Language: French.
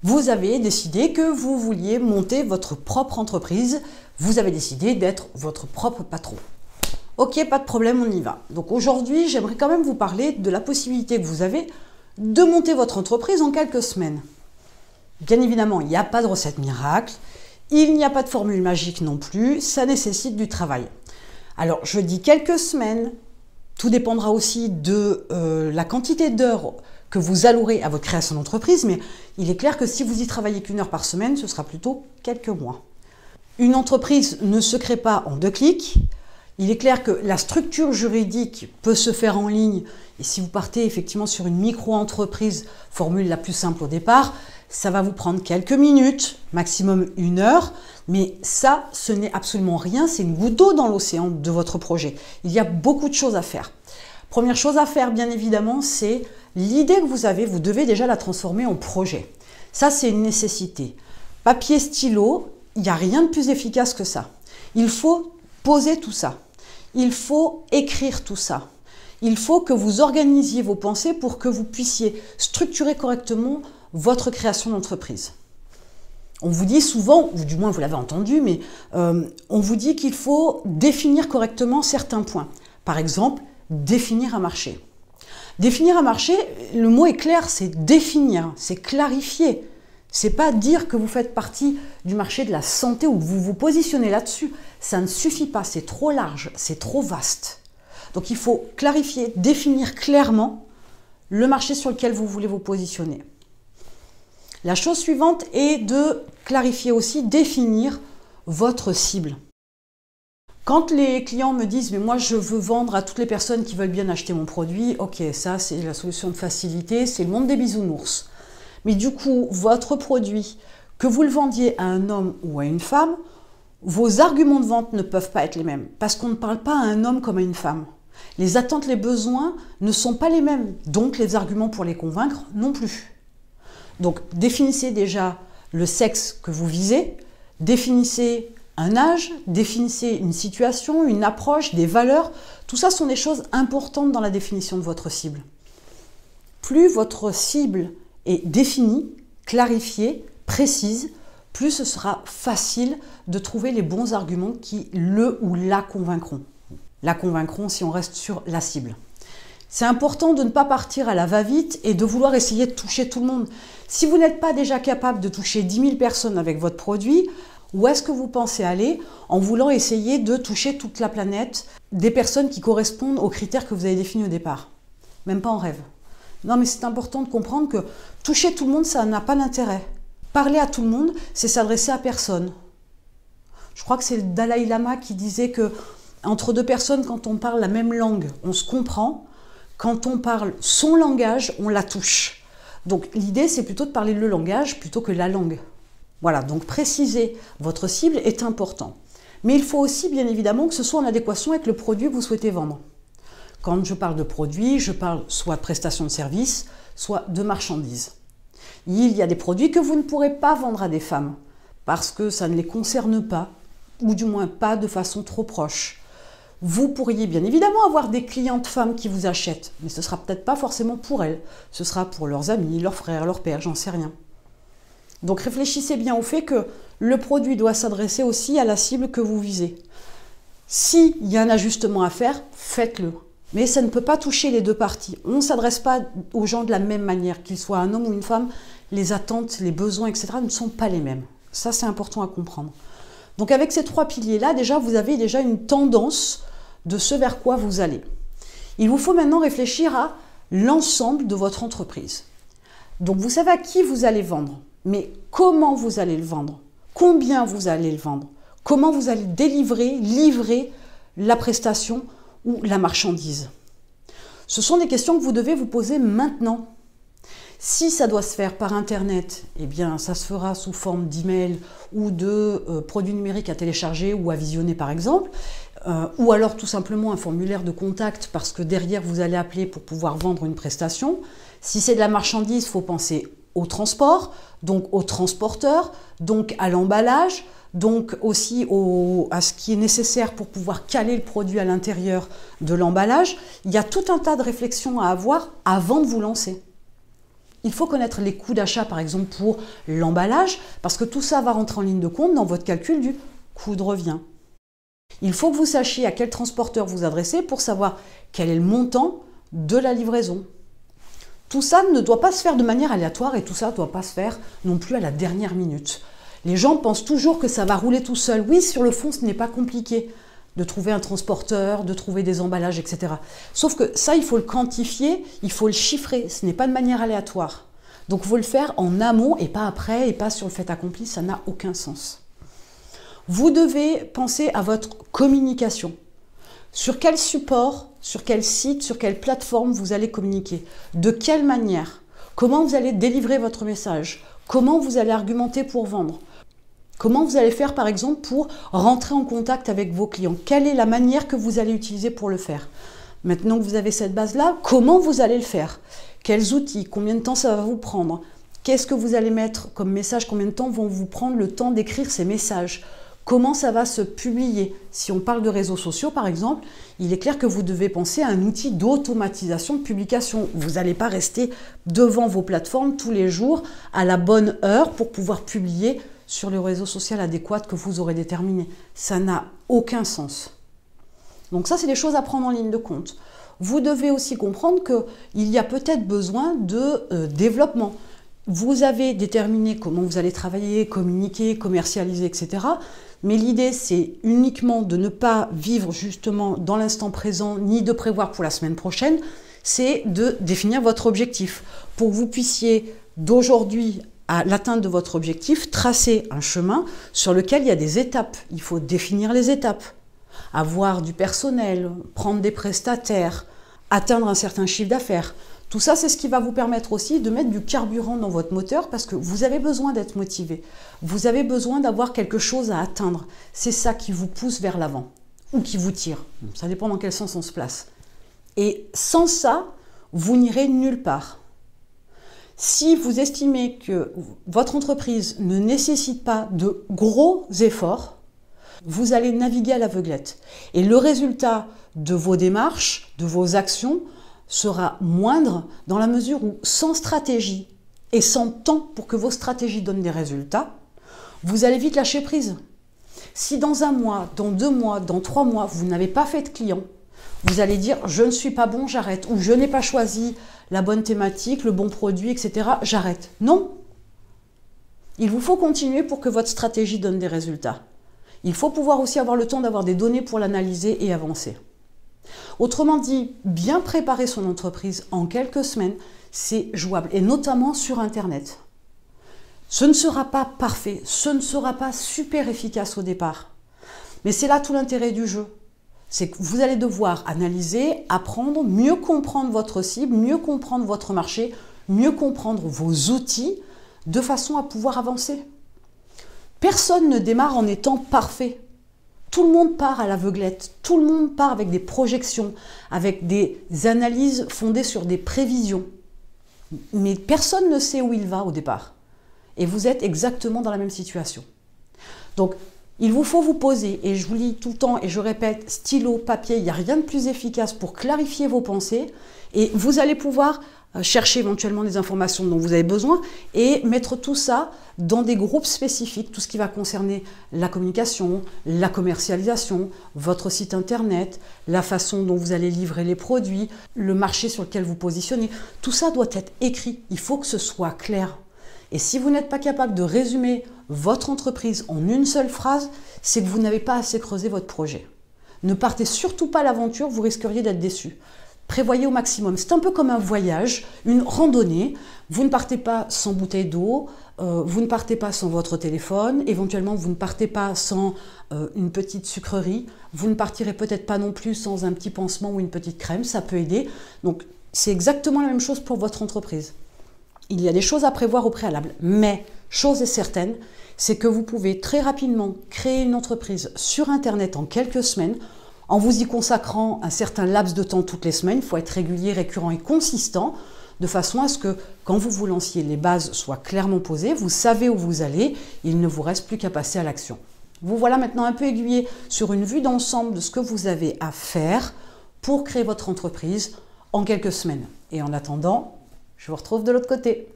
Vous avez décidé que vous vouliez monter votre propre entreprise, vous avez décidé d'être votre propre patron. Ok, pas de problème, on y va. Donc aujourd'hui, j'aimerais quand même vous parler de la possibilité que vous avez de monter votre entreprise en quelques semaines. Bien évidemment, il n'y a pas de recette miracle, il n'y a pas de formule magique non plus, ça nécessite du travail. Alors, je dis quelques semaines, tout dépendra aussi de la quantité d'heures que vous allouerez à votre création d'entreprise, mais il est clair que si vous y travaillez qu'une heure par semaine, ce sera plutôt quelques mois. Une entreprise ne se crée pas en 2 clics. Il est clair que la structure juridique peut se faire en ligne, et si vous partez effectivement sur une micro-entreprise, formule la plus simple au départ, ça va vous prendre quelques minutes, maximum 1 heure, mais ça, ce n'est absolument rien, c'est une goutte d'eau dans l'océan de votre projet. Il y a beaucoup de choses à faire. Première chose à faire, bien évidemment, c'est l'idée que vous avez, vous devez déjà la transformer en projet. Ça, c'est une nécessité. Papier, stylo, il n'y a rien de plus efficace que ça. Il faut poser tout ça. Il faut écrire tout ça. Il faut que vous organisiez vos pensées pour que vous puissiez structurer correctement votre création d'entreprise. On vous dit souvent, ou du moins vous l'avez entendu, mais on vous dit qu'il faut définir correctement certains points. Par exemple, définir un marché. Définir un marché, le mot est clair, c'est définir, c'est clarifier. C'est pas dire que vous faites partie du marché de la santé ou que vous vous positionnez là-dessus. Ça ne suffit pas, c'est trop large, c'est trop vaste. Donc il faut clarifier, définir clairement le marché sur lequel vous voulez vous positionner. La chose suivante est de clarifier aussi, définir votre cible. Quand les clients me disent « mais moi je veux vendre à toutes les personnes qui veulent bien acheter mon produit », ok, ça c'est la solution de facilité, c'est le monde des bisounours. Mais du coup, votre produit, que vous le vendiez à un homme ou à une femme, vos arguments de vente ne peuvent pas être les mêmes, parce qu'on ne parle pas à un homme comme à une femme. Les attentes, les besoins ne sont pas les mêmes, donc les arguments pour les convaincre non plus. Donc définissez déjà le sexe que vous visez, définissez un âge, définissez une situation, une approche, des valeurs. Tout ça sont des choses importantes dans la définition de votre cible. Plus votre cible est définie, clarifiée, précise, plus ce sera facile de trouver les bons arguments qui le ou la convaincront. La convaincront si on reste sur la cible. C'est important de ne pas partir à la va-vite et de vouloir essayer de toucher tout le monde. Si vous n'êtes pas déjà capable de toucher 10 000 personnes avec votre produit, où est-ce que vous pensez aller en voulant essayer de toucher toute la planète, des personnes qui correspondent aux critères que vous avez définis au départ? Même pas en rêve. Non, mais c'est important de comprendre que toucher tout le monde, ça n'a pas d'intérêt. Parler à tout le monde, c'est s'adresser à personne. Je crois que c'est le Dalai Lama qui disait que entre 2 personnes, quand on parle la même langue, on se comprend. Quand on parle son langage, on la touche. Donc l'idée, c'est plutôt de parler le langage plutôt que la langue. Voilà, donc préciser votre cible est important. Mais il faut aussi, bien évidemment, que ce soit en adéquation avec le produit que vous souhaitez vendre. Quand je parle de produit, je parle soit de prestations de services, soit de marchandises. Il y a des produits que vous ne pourrez pas vendre à des femmes, parce que ça ne les concerne pas, ou du moins pas de façon trop proche. Vous pourriez bien évidemment avoir des clientes femmes qui vous achètent, mais ce ne sera peut-être pas forcément pour elles. Ce sera pour leurs amis, leurs frères, leurs pères, j'en sais rien. Donc réfléchissez bien au fait que le produit doit s'adresser aussi à la cible que vous visez. S'il y a un ajustement à faire, faites-le. Mais ça ne peut pas toucher les 2 parties. On ne s'adresse pas aux gens de la même manière, qu'ils soient un homme ou une femme. Les attentes, les besoins, etc. ne sont pas les mêmes. Ça, c'est important à comprendre. Donc avec ces 3 piliers-là, déjà, vous avez déjà une tendance de ce vers quoi vous allez. Il vous faut maintenant réfléchir à l'ensemble de votre entreprise. Donc vous savez à qui vous allez vendre, mais comment vous allez le vendre, combien vous allez le vendre, comment vous allez délivrer, livrer la prestation ou la marchandise. Ce sont des questions que vous devez vous poser maintenant. Si ça doit se faire par Internet, eh bien ça se fera sous forme d'email ou de produits numériques à télécharger ou à visionner par exemple, ou alors tout simplement un formulaire de contact parce que derrière vous allez appeler pour pouvoir vendre une prestation. Si c'est de la marchandise, il faut penser au transport, donc au transporteur, donc à l'emballage, donc aussi à ce qui est nécessaire pour pouvoir caler le produit à l'intérieur de l'emballage. Il y a tout un tas de réflexions à avoir avant de vous lancer. Il faut connaître les coûts d'achat, par exemple, pour l'emballage, parce que tout ça va rentrer en ligne de compte dans votre calcul du coût de revient. Il faut que vous sachiez à quel transporteur vous adresser pour savoir quel est le montant de la livraison. Tout ça ne doit pas se faire de manière aléatoire et tout ça ne doit pas se faire non plus à la dernière minute. Les gens pensent toujours que ça va rouler tout seul. Oui, sur le fond, ce n'est pas compliqué de trouver un transporteur, de trouver des emballages, etc. Sauf que ça, il faut le quantifier, il faut le chiffrer. Ce n'est pas de manière aléatoire. Donc, il faut le faire en amont et pas après et pas sur le fait accompli. Ça n'a aucun sens. Vous devez penser à votre communication. Sur quel support, sur quel site, sur quelle plateforme vous allez communiquer? De quelle manière? Comment vous allez délivrer votre message? Comment vous allez argumenter pour vendre? Comment vous allez faire par exemple pour rentrer en contact avec vos clients? Quelle est la manière que vous allez utiliser pour le faire? Maintenant que vous avez cette base-là, comment vous allez le faire? Quels outils? Combien de temps ça va vous prendre? Qu'est-ce que vous allez mettre comme message? Combien de temps vont vous prendre le temps d'écrire ces messages? Comment ça va se publier? Si on parle de réseaux sociaux, par exemple, il est clair que vous devez penser à un outil d'automatisation de publication. Vous n'allez pas rester devant vos plateformes tous les jours à la bonne heure pour pouvoir publier sur le réseau social adéquat que vous aurez déterminé. Ça n'a aucun sens. Donc ça, c'est des choses à prendre en ligne de compte. Vous devez aussi comprendre qu'il y a peut-être besoin de développement. Vous avez déterminé comment vous allez travailler, communiquer, commercialiser, etc. Mais l'idée, c'est uniquement de ne pas vivre justement dans l'instant présent, ni de prévoir pour la semaine prochaine, c'est de définir votre objectif. Pour que vous puissiez, d'aujourd'hui à l'atteinte de votre objectif, tracer un chemin sur lequel il y a des étapes. Il faut définir les étapes, avoir du personnel, prendre des prestataires, atteindre un certain chiffre d'affaires. Tout ça, c'est ce qui va vous permettre aussi de mettre du carburant dans votre moteur parce que vous avez besoin d'être motivé. Vous avez besoin d'avoir quelque chose à atteindre. C'est ça qui vous pousse vers l'avant ou qui vous tire. Ça dépend dans quel sens on se place. Et sans ça, vous n'irez nulle part. Si vous estimez que votre entreprise ne nécessite pas de gros efforts, vous allez naviguer à l'aveuglette. Et le résultat de vos démarches, de vos actions, sera moindre dans la mesure où sans stratégie et sans temps pour que vos stratégies donnent des résultats, vous allez vite lâcher prise. Si dans 1 mois, dans 2 mois, dans 3 mois, vous n'avez pas fait de clients, vous allez dire « je ne suis pas bon, j'arrête » ou « je n'ai pas choisi la bonne thématique, le bon produit, etc. j'arrête ». Non. Il vous faut continuer pour que votre stratégie donne des résultats. Il faut pouvoir aussi avoir le temps d'avoir des données pour l'analyser et avancer. Autrement dit, bien préparer son entreprise en quelques semaines, c'est jouable, et notamment sur Internet. Ce ne sera pas parfait, ce ne sera pas super efficace au départ. Mais c'est là tout l'intérêt du jeu. C'est que vous allez devoir analyser, apprendre, mieux comprendre votre cible, mieux comprendre votre marché, mieux comprendre vos outils, de façon à pouvoir avancer. Personne ne démarre en étant parfait. Tout le monde part à l'aveuglette, tout le monde part avec des projections, avec des analyses fondées sur des prévisions. Mais personne ne sait où il va au départ. Et vous êtes exactement dans la même situation. Donc, il vous faut vous poser, et je vous lis tout le temps, et je répète, stylo, papier, il n'y a rien de plus efficace pour clarifier vos pensées, et vous allez pouvoir chercher éventuellement des informations dont vous avez besoin et mettre tout ça dans des groupes spécifiques, tout ce qui va concerner la communication, la commercialisation, votre site internet, la façon dont vous allez livrer les produits, le marché sur lequel vous positionnez. Tout ça doit être écrit, il faut que ce soit clair. Et si vous n'êtes pas capable de résumer votre entreprise en une seule phrase, c'est que vous n'avez pas assez creusé votre projet. Ne partez surtout pas à l'aventure, vous risqueriez d'être déçu. Prévoyez au maximum. C'est un peu comme un voyage, une randonnée. Vous ne partez pas sans bouteille d'eau, vous ne partez pas sans votre téléphone, éventuellement vous ne partez pas sans une petite sucrerie, vous ne partirez peut-être pas non plus sans un petit pansement ou une petite crème, ça peut aider. Donc c'est exactement la même chose pour votre entreprise. Il y a des choses à prévoir au préalable, mais chose est certaine, c'est que vous pouvez très rapidement créer une entreprise sur Internet en quelques semaines, en vous y consacrant un certain laps de temps toutes les semaines. Il faut être régulier, récurrent et consistant, de façon à ce que quand vous vous lanciez, les bases soient clairement posées, vous savez où vous allez, il ne vous reste plus qu'à passer à l'action. Vous voilà maintenant un peu aiguillé sur une vue d'ensemble de ce que vous avez à faire pour créer votre entreprise en quelques semaines. Et en attendant, Je vous retrouve de l'autre côté.